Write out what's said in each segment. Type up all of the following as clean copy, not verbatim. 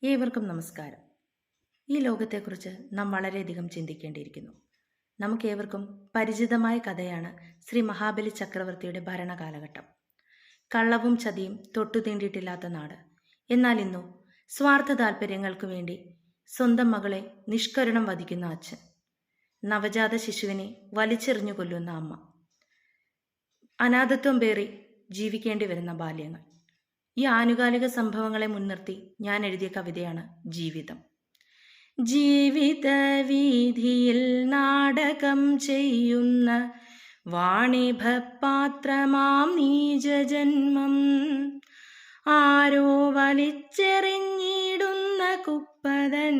ഏവർക്കും നമസ്കാരം. ഈ ലോകത്തെക്കുറിച്ച് നാം വളരെയധികം ചിന്തിക്കേണ്ടിയിരിക്കുന്നു. നമുക്കേവർക്കും പരിചിതമായ കഥയാണ് ശ്രീ മഹാബലി ചക്രവർത്തിയുടെ ഭരണകാലഘട്ടം. കള്ളവും ചതിയും തൊട്ടു തീണ്ടിയിട്ടില്ലാത്ത നാട്. എന്നാൽ ഇന്നു സ്വാർത്ഥ താല്പര്യങ്ങൾക്ക് വേണ്ടി സ്വന്തം മകളെ നിഷ്കരുണം വധിക്കുന്ന അച്ഛൻ, നവജാത ശിശുവിനെ വലിച്ചെറിഞ്ഞു കൊല്ലുന്ന അമ്മ, അനാഥത്വം പേറി ജീവിക്കേണ്ടി വരുന്ന ബാല്യങ്ങൾ. ഈ ആനുകാലിക സംഭവങ്ങളെ മുൻനിർത്തി ഞാൻ എഴുതിയ കവിതയാണ് ജീവിതം. ജീവിത വീതിയിൽ നാടകം ചെയ്യുന്ന വാണിഭപാത്രമാം നീചജന്മം, ആരോ വലിച്ചെറിഞ്ഞിടുന്ന കുപ്പതൻ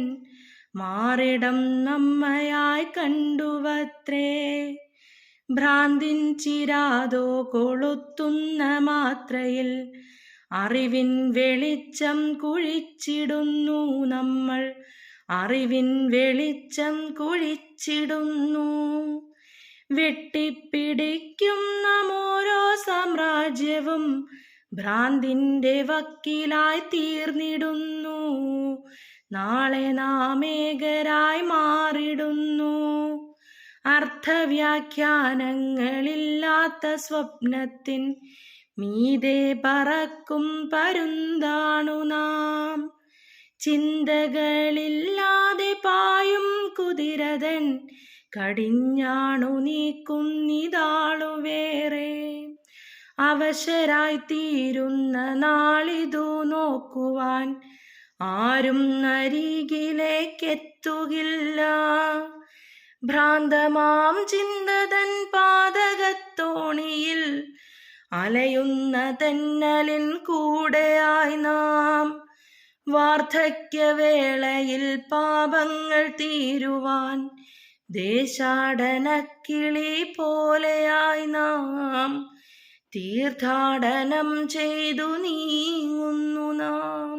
മാറിടം നമ്മയായി കണ്ടുവത്രേ. ഭ്രാന്തിൻ ചിരാതോ കൊളുത്തുന്ന മാത്രയിൽ അറിവിൻ വെളിച്ചം കുഴിച്ചിടുന്നു നമ്മൾ, അറിവിൻ വെളിച്ചം കുഴിച്ചിടുന്നു. വെട്ടിപ്പിടിക്കുന്ന ഓരോ സാമ്രാജ്യവും ഭ്രാന്തിൻ്റെ വക്കീലായി തീർന്നിടുന്നു. നാളെ നാം ഏകരായി മാറിടുന്നു. അർത്ഥവ്യാഖ്യാനങ്ങളില്ലാത്ത സ്വപ്നത്തിൻ മീതെ പറക്കും പരുന്താണു നാം. ചിന്തകളില്ലാതെ പായും കുതിരതൻ കടിഞ്ഞാണു നീക്കുന്നിതാളു വേറെ. അവശരായി തീരുന്ന നാളിതു നോക്കുവാൻ ആരും അരികിലേക്കെത്തുകില്ല. ഭ്രാന്തമാം ചിന്തതൻ പാതകത്തോണിയിൽ അലയുന്ന തെന്നലിൻ കൂടെയായി നാം. വാർദ്ധക്യവേളയിൽ പാപങ്ങൾ തീരുവാൻ ദേശാടനക്കിളി പോലെയായി നാം തീർത്ഥാടനം ചെയ്തു നീങ്ങുന്നു നാം.